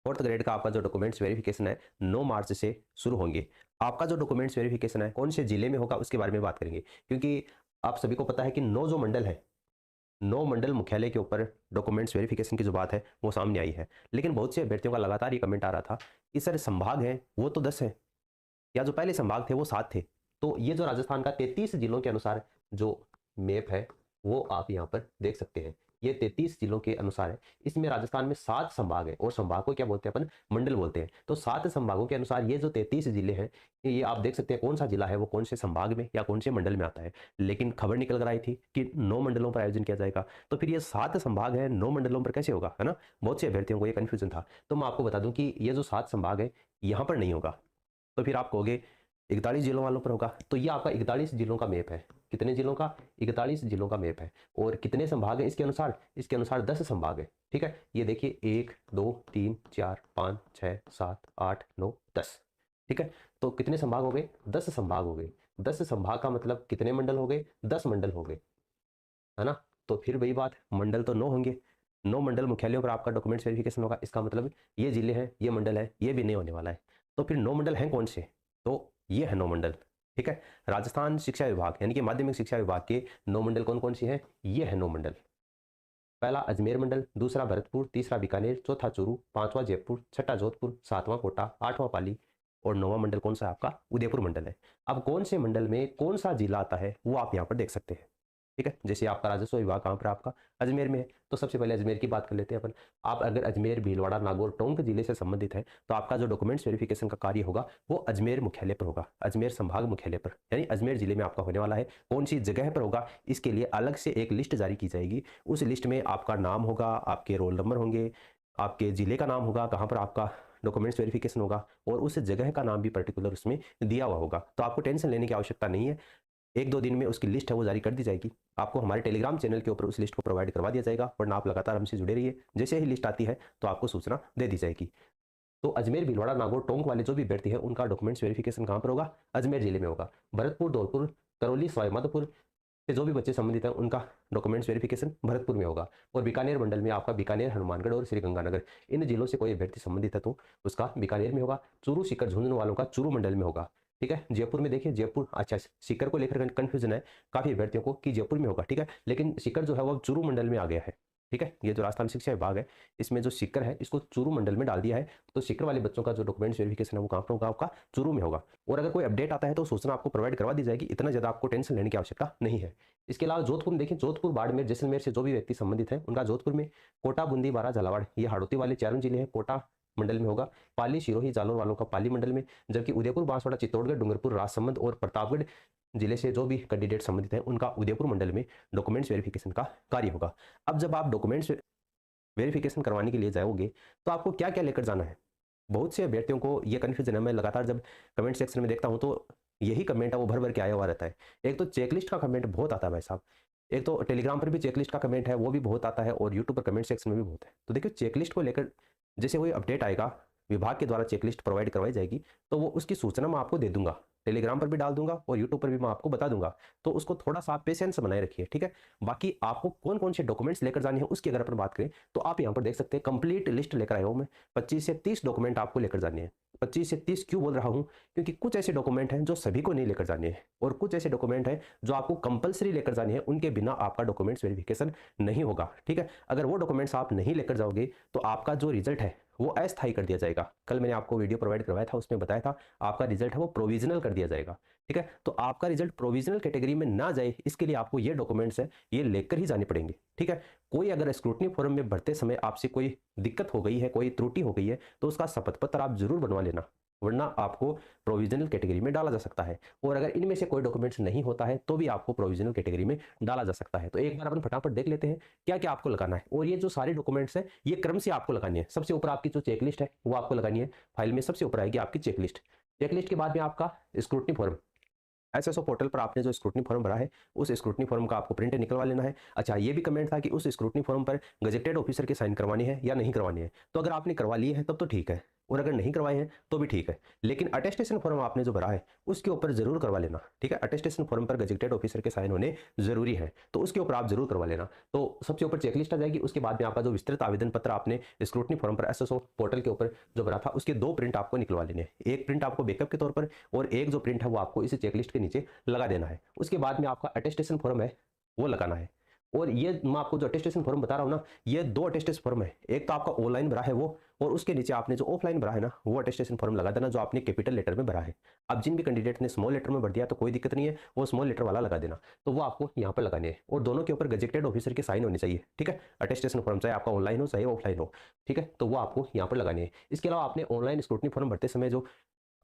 Fourth grade का आपका जो डॉक्यूमेंट्स वेरिफिकेशन है 9 मार्च से शुरू होंगे। आपका जो डॉक्यूमेंट्स वेरिफिकेशन है कौन से जिले में होगा उसके बारे में बात करेंगे, क्योंकि आप सभी को पता है कि 9 जो मंडल है, 9 मंडल मुख्यालय के ऊपर डॉक्यूमेंट्स वेरिफिकेशन की जो बात है वो सामने आई है। लेकिन बहुत से अभ्यर्थियों का लगातार ये कमेंट आ रहा था कि सर संभाग हैं वो तो 10 है, या जो पहले संभाग थे वो 7 थे। तो ये जो राजस्थान का 33 जिलों के अनुसार जो मैप है वो आप यहाँ पर देख सकते हैं। ये 33 जिलों के अनुसार है। इसमें राजस्थान में 7 संभाग है और संभाग को क्या बोलते हैं अपन, मंडल बोलते हैं। तो 7 संभागों के अनुसार ये जो 33 जिले हैं, ये आप देख सकते हैं कौन सा जिला है वो कौन से संभाग में या कौन से मंडल में आता है। लेकिन खबर निकल कर आई थी कि 9 मंडलों पर आयोजन किया जाएगा। तो फिर ये 7 संभाग है 9 मंडलों पर कैसे होगा, है ना। बहुत से अभ्यर्थियों को ये कन्फ्यूजन था। तो मैं आपको बता दूं कि ये जो 7 संभाग है यहाँ पर नहीं होगा। तो फिर आप कहोगे 41 जिलों वालों पर होगा। तो ये आपका 41 जिलों का मैप है। कितने जिलों का, 41 जिलों का मैप है। और कितने संभाग है इसके अनुसार, इसके अनुसार 10 संभाग है। ठीक है, ये देखिए 1 2 3 4 5 6 7 8 9 10। ठीक है, तो कितने संभाग हो गए, 10 संभाग हो गए। 10 संभाग का मतलब कितने मंडल हो गए, 10 मंडल हो गए, है ना। तो फिर वही बात, मंडल तो 9 होंगे। 9 मंडल मुख्यालयों पर आपका डॉक्यूमेंट्स वेरिफिकेशन होगा। इसका मतलब ये जिले हैं, ये मंडल है, ये भी नहीं होने वाला है। तो फिर 9 मंडल हैं कौन से, तो ये है 9 मंडल। ठीक है, राजस्थान शिक्षा विभाग यानी कि माध्यमिक शिक्षा विभाग के 9 मंडल कौन कौन सी हैं, ये है 9 मंडल। पहला अजमेर मंडल, दूसरा भरतपुर, तीसरा बीकानेर, चौथा चूरू, पांचवा जयपुर, छठा जोधपुर, सातवां कोटा, आठवां पाली और 9वां मंडल कौन सा है आपका, उदयपुर मंडल है। अब कौन से मंडल में कौन सा जिला आता है वो आप यहाँ पर देख सकते हैं। ठीक है, जैसे आपका राजस्व विभाग कहाँ पर आपका, अजमेर में है। तो सबसे पहले अजमेर की बात कर लेते हैं अपन। आप अगर अजमेर, भीलवाड़ा, नागौर, टोंक जिले से संबंधित है तो आपका जो डॉक्यूमेंट्स वेरिफिकेशन का कार्य होगा वो अजमेर मुख्यालय पर होगा, अजमेर संभाग मुख्यालय पर, यानी अजमेर जिले में आपका होने वाला है। कौन सी जगह पर होगा इसके लिए अलग से एक लिस्ट जारी की जाएगी। उस लिस्ट में आपका नाम होगा, आपके रोल नंबर होंगे, आपके जिले का नाम होगा, कहाँ पर आपका डॉक्यूमेंट्स वेरिफिकेशन होगा, और उस जगह का नाम भी पर्टिकुलर उसमें दिया हुआ होगा। तो आपको टेंशन लेने की आवश्यकता नहीं है। 1-2 दिन में उसकी लिस्ट है वो जारी कर दी जाएगी। आपको हमारे टेलीग्राम चैनल के ऊपर उस लिस्ट को प्रोवाइड करवा दिया जाएगा, वरना आप लगातार हमसे जुड़े रहिए। जैसे ही लिस्ट आती है तो आपको सूचना दे दी जाएगी। तो अजमेर, भीलवाड़ा, नागौर, टोंक वाले जो भी अभ्यर्थी है उनका डॉक्यूमेंट्स वेरिफिकेशन कहाँ पर होगा, अजमेर जिले में होगा। भरतपुर, धौलपुर, करौली, सवाई माधोपुर से जो भी बच्चे संबंधित हैं उनका डॉक्यूमेंट्स वेरिफिकेशन भरतपुर में होगा। और बीकानेर मंडल में आपका बीकानेर, हनुमानगढ़ और श्रीगंगानगर, इन जिलों से कोई अभ्यर्थी संबंधित है तो उसका बीकानेर में होगा। चूरू, सीकर, झुंझुनू वालों का चूरू मंडल में होगा। ठीक है, जयपुर में देखिए, जयपुर, अच्छा सीकर को लेकर कंफ्यूजन है काफी अभ्यर्थियों को कि जयपुर में होगा। ठीक है, लेकिन सीकर जो है वो चूरू मंडल में आ गया है। ठीक है, ये जो राजस्थान शिक्षा विभाग है इसमें जो सीकर है इसको चूरू मंडल में डाल दिया है। तो सीकर वाले बच्चों का जो डॉक्यूमेंट्स वेरिफिकेशन है वो कहाँ पर होगा, आपका चूरू में होगा। और अगर कोई अपडेट आता है तो सूचना आपको प्रोवाइड करवा दी जाएगी। इतना ज्यादा आपको टेंशन लेने की आवश्यकता नहीं है। इसके अलावा जोधपुर में देखिए, जोधपुर, बाड़मेर, जैसलमेर से जो भी व्यक्ति संबंधित है उनका जोधपुर में, कोटा, बूंदी, बारा, झालावाड़, ये हाड़ौती वाले चारों जिले हैं, कोटा मंडल में होगा। पाली, सिरोही, जालौर वालों का पाली मंडल में, जबकि उदयपुर, बांसवाड़ा, चित्तौड़गढ़, डूंगरपुर, राजसमंद और प्रतापगढ़ जिले से जो भी कैंडिडेट संबंधित हैं उनका उदयपुर मंडल में डॉक्यूमेंट्स वेरिफिकेशन का कार्य होगा। अब जब आप डॉक्यूमेंट्स वेरिफिकेशन करवाने के लिए जाओगे तो आपको क्या क्या लेकर जाना है, बहुत से अभ्यर्थियों को ये कन्फ्यूजन है। मैं लगातार जब कमेंट सेक्शन में देखता हूँ तो यही कमेंट है वो भर भर के आया हुआ रहता है। एक तो चेकलिस्ट का कमेंट बहुत आता है भाई साहब, एक तो टेलीग्राम पर भी चेकलिस्ट का कमेंट है वो भी बहुत आता है, और यूट्यूब पर कमेंट सेक्शन में भी बहुत है। तो देखिए चेकलिस्ट को लेकर जैसे कोई अपडेट आएगा, विभाग के द्वारा चेकलिस्ट प्रोवाइड करवाई जाएगी तो वो उसकी सूचना मैं आपको दे दूंगा, टेलीग्राम पर भी डाल दूंगा और यूट्यूब पर भी मैं आपको बता दूंगा। तो उसको थोड़ा सा पेशेंस बनाए रखिए। ठीक है, बाकी आपको कौन कौन से डॉक्यूमेंट्स लेकर जाने हैं उसकी अगर अपन बात करें तो आप यहाँ पर देख सकते हैं कंप्लीट लिस्ट लेकर आया हूँ मैं। 25 से 30 डॉक्यूमेंट आपको लेकर जाने हैं। 25 से 30 क्यों बोल रहा हूँ, क्योंकि कुछ ऐसे डॉक्यूमेंट हैं जो सभी को नहीं लेकर जाने हैं, और कुछ ऐसे डॉक्यूमेंट हैं जो आपको कंपलसरी लेकर जाने हैं, उनके बिना आपका डॉक्यूमेंट्स वेरिफिकेशन नहीं होगा। ठीक है, अगर वो डॉक्यूमेंट्स आप नहीं लेकर जाओगे तो आपका जो रिजल्ट है वो अस्थायी कर दिया जाएगा। कल मैंने आपको वीडियो प्रोवाइड करवाया था, उसमें बताया था आपका रिजल्ट है वो प्रोविजनल कर दिया जाएगा। ठीक है, तो आपका रिजल्ट प्रोविजनल कैटेगरी में ना जाए इसके लिए आपको ये डॉक्यूमेंट्स है ये लेकर ही जाने पड़ेंगे। ठीक है, कोई अगर स्क्रूटनी फॉर्म में भरते समय आपसे कोई दिक्कत हो गई है, कोई त्रुटि हो गई है तो उसका शपथ पत्र आप जरूर बनवा लेना, वरना आपको प्रोविजनल कैटेगरी में डाला जा सकता है। और अगर इनमें से कोई डॉक्यूमेंट्स नहीं होता है तो भी आपको प्रोविजनल कैटेगरी में डाला जा सकता है। तो एक बार अपन फटाफट देख लेते हैं क्या क्या आपको लगाना है। और ये जो सारे डॉक्यूमेंट्स हैं ये क्रम से आपको लगानी है। सबसे ऊपर आपकी जो चेकलिस्ट है वो आपको लगानी है। फाइल में सबसे ऊपर आएगी आपकी चेकलिस्ट। चेकलिस्ट के बाद में आपका स्क्रूटनी फॉर्म, एसएसओ पोर्टल पर आपने जो स्क्रूटनी फॉर्म भरा है उस स्क्रूटनी फॉर्म का आपको प्रिंट निकलवा लेना है। अच्छा, ये भी कमेंट था कि उस स्क्रूटनी फॉर्म पर गजेटेड ऑफिसर के साइन करवानी है या नहीं करवानी है। तो अगर आपने करवा ली है तब तो ठीक है, और अगर नहीं करवाए हैं तो भी ठीक है, लेकिन अटेस्टेशन फॉर्म आपने जो भरा है उसके ऊपर जरूर करवा लेना, ठीक है। अटेस्टेशन फॉर्म पर गजेटेड ऑफिसर के साइन होने जरूरी है, तो उसके ऊपर आप जरूर करवा लेना। तो सबसे ऊपर चेकलिस्ट आ जाएगी, उसके बाद में आपका जो विस्तृत आवेदन पत्र आपने स्क्रूटनी फॉर्म पर एसएसओ पोर्टल के ऊपर जो भरा था उसके 2 प्रिंट आपको निकलवा लेने हैं, एक प्रिंट आपको बैकअप के तौर पर और एक जो प्रिंट है वो आपको इस चेकलिस्ट के नीचे लगा देना है। उसके बाद में आपका अटेस्टेशन फॉर्म है वो लगाना है। और ये मैं आपको जो अटेस्टेशन फॉर्म बता रहा हूँ ना, ये 2 अटेस्टेशन फॉर्म है, एक तो आपका ऑनलाइन भरा है वो, और उसके नीचे आपने जो ऑफलाइन भरा है ना वो अटेस्टेशन फॉर्म लगा देना जो आपने कैपिटल लेटर में भरा है। अब जिन भी कैंडिडेट ने स्मॉल लेटर में भर दिया तो कोई दिक्कत नहीं है, वो स्मॉल लेटर वाला लगा देना, तो वो आपको यहाँ पर लगाने हैं और दोनों के ऊपर गजेटेड ऑफिसर के साइन होने चाहिए, ठीक है। अटेस्टेशन फॉर्म चाहे आपका ऑनलाइन हो चाहे ऑफलाइन हो, ठीक है, तो वो आपको यहाँ पर लगाने हैं। इसके अलावा आपने ऑनलाइन स्क्रूटनी फॉर्म भरते समय जो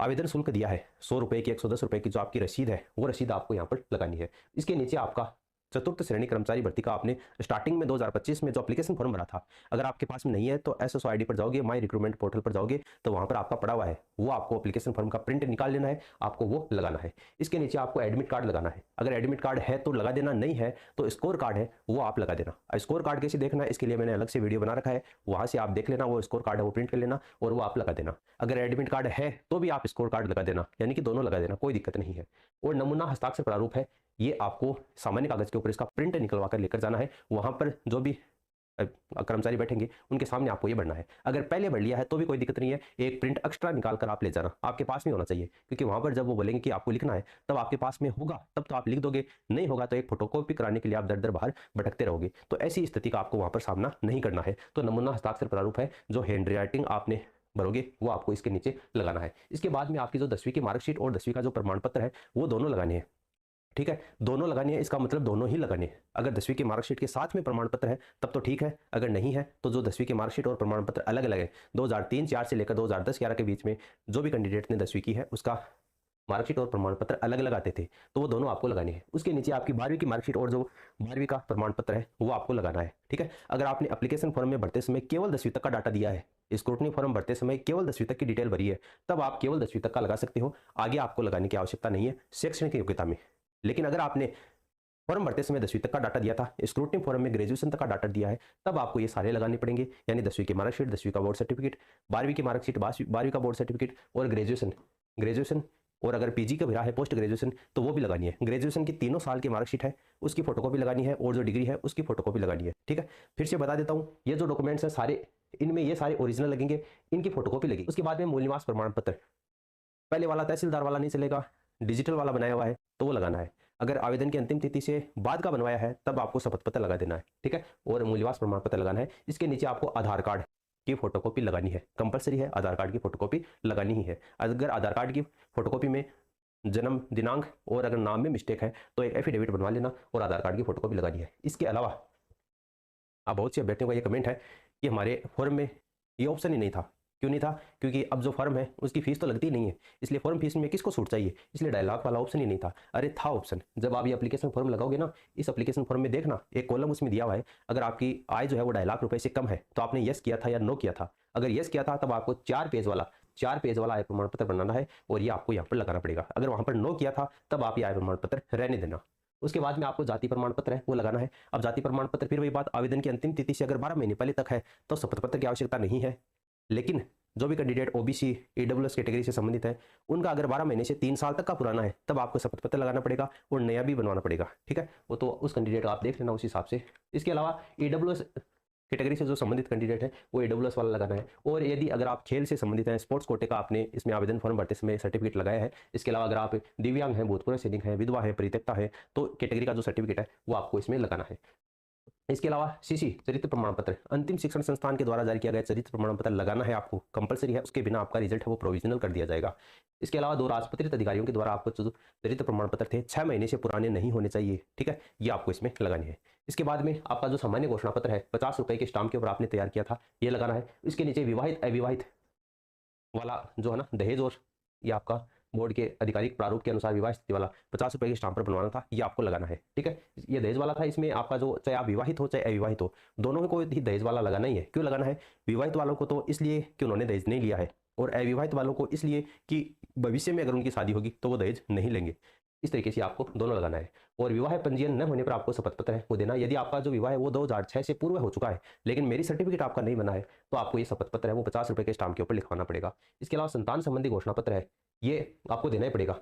आवेदन शुल्क दिया है 100 रुपये की 110 रुपये की जो आपकी रसीद है वो रसीद आपको यहाँ पर लगानी है। इसके नीचे आपका चतुर्थ श्रेणी कर्मचारी भर्ती का आपने स्टार्टिंग में 2025 में जो एप्लीकेशन फॉर्म भरा था, अगर आपके पास में नहीं है तो एसएसओ आईडी पर जाओगे, माई रिक्रूटमेंट पोर्टल पर जाओगे तो वहां पर आपका पड़ा हुआ है, वो आपको एप्लीकेशन फॉर्म का प्रिंट निकाल लेना है, आपको वो लगाना है। इसके नीचे आपको एडमिट कार्ड लगाना है, अगर एडमिट कार्ड है तो लगा देना, नहीं है तो स्कोर कार्ड है वो आप लगा देना। स्कोर कार्ड कैसे देखना है इसके लिए मैंने अलग से वीडियो बना रखा है, वहां से आप देख लेना, वो स्कोर कार्ड है वो प्रिंट कर लेना और वो आप लगा देना। अगर एडमिट कार्ड है तो भी आप स्कोर कार्ड लगा देना, यानी कि दोनों लगा देना, कोई दिक्कत नहीं है। और नमूना हस्ताक्षर प्रारूप है, ये आपको सामान्य कागज के ऊपर इसका प्रिंट निकलवा कर लेकर जाना है, वहां पर जो भी कर्मचारी बैठेंगे उनके सामने आपको ये भरना है। अगर पहले भर लिया है तो भी कोई दिक्कत नहीं है, एक प्रिंट एक्स्ट्रा निकाल कर आप ले जाना, आपके पास में होना चाहिए, क्योंकि वहां पर जब वो बोलेंगे कि आपको लिखना है तब आपके पास में होगा, तब तो आप लिख दोगे, नहीं होगा तो एक फोटोकॉपी कराने के लिए आप दर दर बाहर भटकते रहोगे, तो ऐसी स्थिति का आपको वहां पर सामना नहीं करना है। तो नमूना हस्ताक्षर प्रारूप है, जो हैंड राइटिंग आपने भरोगे वो आपको इसके नीचे लगाना है। इसके बाद में आपकी जो 10वीं की मार्कशीट और 10वीं का जो प्रमाण पत्र है वो दोनों लगाने हैं, ठीक है, दोनों लगानी है, इसका मतलब दोनों ही लगाने हैं। अगर 10वीं की मार्कशीट के साथ में प्रमाण पत्र है तब तो ठीक है, अगर नहीं है तो जो 10वीं की मार्कशीट और प्रमाण पत्र अलग अलग है, 2003-4 से लेकर 2010-11 के बीच में जो भी कैंडिडेट ने 10वीं की है उसका मार्कशीट और प्रमाण पत्र अलग अलग आते थे, तो वो दोनों आपको लगाने हैं। उसके नीचे आपकी 12वीं की मार्कशीट और जो 12वीं का प्रमाण पत्र है वो आपको लगाना है, ठीक है। अगर आपने एप्लीकेशन फॉर्म में भरते समय केवल 10वीं तक का डाटा दिया है, स्क्रूटनी फॉर्म भरते समय केवल 10वीं तक की डिटेल भरी है, तब आप केवल 10वीं तक का लगा सकते हो, आगे आपको लगाने की आवश्यकता नहीं है शैक्षणिक योग्यता में। लेकिन अगर आपने फॉर्म भरते समय 10वीं तक का डाटा दिया था, स्क्रूटनी फॉर्म में ग्रेजुएशन तक का डाटा दिया है, तब आपको ये सारे लगाने पड़ेंगे, यानी 10वीं की मार्कशीट, 10वीं का बोर्ड सर्टिफिकेट, 12वीं की मार्कशीट, 12वीं का बोर्ड सर्टिफिकेट और ग्रेजुएशन और अगर पीजी का भरा है पोस्ट ग्रेजुएशन तो वो भी लगानी है। ग्रेजुएशन की 3 साल की मार्कशीट है उसकी फोटोकॉपी लगानी है और जो डिग्री है उसकी फोटोकॉपी लगानी है, ठीक है। फिर से बता देता हूँ, ये जो डॉक्यूमेंट्स है सारे, इनमें ये सारे ओरिजिनल लगेंगे, इनकी फोटोकॉपी लगेगी। उसके बाद में मूल निवास प्रमाण पत्र, पहले वाला तहसीलदार वाला नहीं चलेगा, डिजिटल वाला बनाया हुआ है तो वो लगाना है। अगर आवेदन की अंतिम तिथि से बाद का बनवाया है तब आपको शपथ पत्र लगा देना है, ठीक है, और मूल निवास प्रमाण पत्र लगाना है। इसके नीचे आपको आधार कार्ड की फोटोकॉपी लगानी है, कंपलसरी है, आधार कार्ड की फोटोकॉपी लगानी ही है। अगर आधार कार्ड की फोटोकॉपी में जन्म दिनांक और अगर नाम में मिस्टेक है तो एक एफिडेविट बनवा लेना और आधार कार्ड की फोटोकॉपी लगानी है। इसके अलावा अब बहुत से अभ्यर्थियों का ये कमेंट है कि हमारे फॉर्म में ये ऑप्शन ही नहीं था, क्यों नहीं था, क्योंकि अब जो फॉर्म है उसकी फीस तो लगती नहीं है, इसलिए फॉर्म फीस में किसको छूट चाहिए, इसलिए डायलॉग वाला ऑप्शन ही नहीं था। अरे था ऑप्शन, जब आप ये एप्लीकेशन फॉर्म लगाओगे ना, इस एप्लीकेशन फॉर्म में देखना एक कॉलम उसमें दिया हुआ है, अगर आपकी आय जो है वो 2.5 लाख रुपए से कम है तो आपने यस किया था या नो किया था। अगर यस किया था तब आपको 4 पेज वाला आय प्रमाण पत्र बनाना है और ये आपको यहाँ पर लगाना पड़ेगा। अगर वहां पर नो किया था तब आप ये आय प्रमाण पत्र रहने देना। उसके बाद में आपको जाति प्रमाण पत्र है वो लगाना है। अब जाति प्रमाण पत्र फिर वही बात, आवेदन की अंतिम तिथि से अगर 12 महीने पहले तक है तो शपथ पत्र की आवश्यकता नहीं है, लेकिन जो भी कैंडिडेट ओबीसी ईडब्ल्यूएस कैटेगरी से संबंधित है उनका अगर 12 महीने से 3 साल तक का पुराना है तब आपको शपथ पत्र लगाना पड़ेगा और नया भी बनवाना पड़ेगा, ठीक है, वो तो उस कैंडिडेट आप देख लेना उस हिसाब से। इसके अलावा ईडब्ल्यूएस कैटेगरी से जो संबंधित कैंडिडेट है वो ईडब्ल्यूएस वाला लगाना है। और यदि अगर आप खेल से संबंधित हैं, स्पोर्ट्स कोटे का आपने इसमें आवेदन फॉर्म भरते समय सर्टिफिकेट लगाया है, इसके अलावा अगर आप दिव्यांग हैं, भूतपूर्व सैनिक हैं, विधवा है, परित्यक्ता है, तो कैटेगरी का जो सर्टिफिकेट है वो आपको इसमें लगाना है। इसके अलावा सीसी चरित्र प्रमाण पत्र, अंतिम शिक्षण संस्थान के द्वारा जारी किया गया चरित्र प्रमाण पत्र लगाना है, आपको कंपलसरी है, उसके बिना आपका रिजल्ट है वो प्रोविजनल कर दिया जाएगा। इसके अलावा 2 राजपत्रित अधिकारियों के द्वारा आपको जो चरित्र प्रमाण पत्र थे 6 महीने से पुराने नहीं होने चाहिए, ठीक है, ये आपको इसमें लगानी है। इसके बाद में आपका जो सामान्य घोषणा पत्र है 50 रुपए के स्टाम्प के ऊपर आपने तैयार किया था, ये लगाना है। इसके नीचे विवाहित अविवाहित वाला जो है ना दहेज, और ये आपका बोर्ड के आधिकारिक प्रारूप के अनुसार विवाह स्थिति वाला 50 रुपए के स्टाम्प पर बनवाना था, ये आपको लगाना है, ठीक है। ये दहेज वाला था, इसमें आपका जो चाहे आप विवाहित हो चाहे अविवाहित हो दोनों को ही दहेज वाला लगाना ही है। क्यों लगाना है, विवाहित वालों को तो इसलिए कि उन्होंने दहेज नहीं लिया है, और अविवाहित वालों को इसलिए कि भविष्य में अगर उनकी शादी होगी तो वो दहेज नहीं लेंगे। इस तरीके से आपको दोनों लगाना है। और विवाह पंजीयन न होने पर आपको शपथ पत्र है वो देना। यदि आपका जो विवाह है वो 2006 से पूर्व हो चुका है लेकिन मेरी सर्टिफिकेट आपका नहीं बना है तो आपको ये शपथ पत्र है वो 50 रुपये के स्टाम्प के ऊपर लिखवाना पड़ेगा। इसके अलावा संतान संबंधी घोषणा पत्र है, ये आपको देना ही पड़ेगा।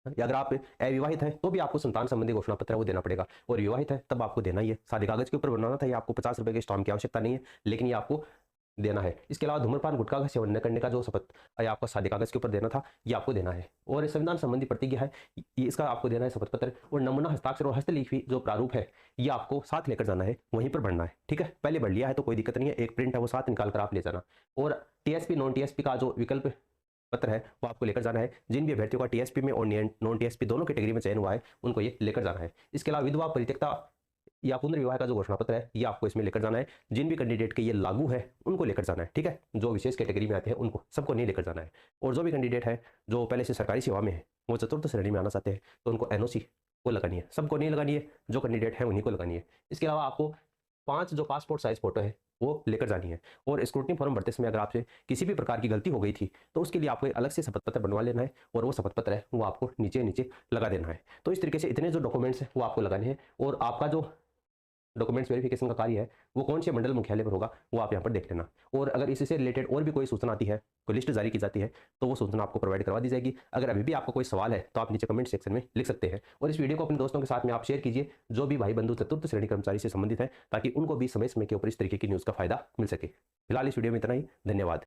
या अगर आप अविवाहित हैं तो भी आपको संतान संबंधी घोषणा पत्र है वो देना पड़ेगा, और विवाहित है तब आपको देना ही है। सादे कागज के ऊपर बनवाना था, ये आपको 50 रुपये के स्टाम्प की आवश्यकता नहीं है लेकिन ये आपको देना है। इसके अलावा धूम्रपान गुटखा का सेवन न करने का जो शपथ ये आपको सादे कागज के ऊपर देना था ये आपको देना है। और संविधान संबंधी प्रतिज्ञा है, ये इसका आपको देना है शपथ पत्र। और नमूना हस्ताक्षर और हस्तलिखी जो प्रारूप है ये आपको साथ लेकर जाना है, वहीं पर बढ़ना है। ठीक है, पहले बढ़ लिया है तो कोई दिक्कत नहीं है, एक प्रिंट है वो साथ निकाल कर आप ले जाना। और टीएसपी नॉन टीएसपी का जो विकल्प पत्र है वो आपको लेकर जाना है। जिन भी अभ्यर्थियों का टीएसपी में और नॉन टीएसपी दोनों कैटेगरी में चयन हुआ है उनको ये लेकर जाना है। इसके अलावा विधवा परित्यक्ता या पुनर्विवाह का जो घोषणा पत्र है ये आपको इसमें लेकर जाना है। जिन भी कैंडिडेट के ये लागू है उनको लेकर जाना है। ठीक है, जो विशेष कैटेगरी में आते हैं उनको सबको नहीं लेकर जाना है। और जो भी कैंडिडेट है जो पहले से सरकारी सेवा में है वो चतुर्थ श्रेणी में आना चाहते हैं तो उनको एनओसी को लगानी है, सबको नहीं लगानी है, जो कैंडिडेट है उन्हीं को लगानी है। इसके अलावा आपको 5 जो पासपोर्ट साइज फोटो है वो लेकर जानी है। और स्क्रूटनी फॉर्म भरते समय अगर आपसे किसी भी प्रकार की गलती हो गई थी तो उसके लिए आपको अलग से शपथ पत्र बनवा लेना है और वो शपथ पत्र है वो आपको नीचे नीचे लगा देना है। तो इस तरीके से इतने जो डॉक्यूमेंट्स हैं वो आपको लगाने हैं। और आपका जो डॉक्यूमेंट्स वेरिफिकेशन का कार्य है वो कौन से मंडल मुख्यालय पर होगा वो आप यहाँ पर देख लेना। और अगर इससे रिलेटेड और भी कोई सूचना आती है, कोई लिस्ट जारी की जाती है तो वो सूचना आपको प्रोवाइड करवा दी जाएगी। अगर अभी भी आपको कोई सवाल है तो आप नीचे कमेंट सेक्शन में लिख सकते हैं। और इस वीडियो को अपने दोस्तों के साथ में आप शेयर कीजिए जो भी भाई बंधु चतुर्थ श्रेणी कर्मचारी से संबंधित है, ताकि उनको भी समय समय के ऊपर इस तरीके की न्यूज़ का फायदा मिल सके। फिलहाल इस वीडियो में इतना ही, धन्यवाद।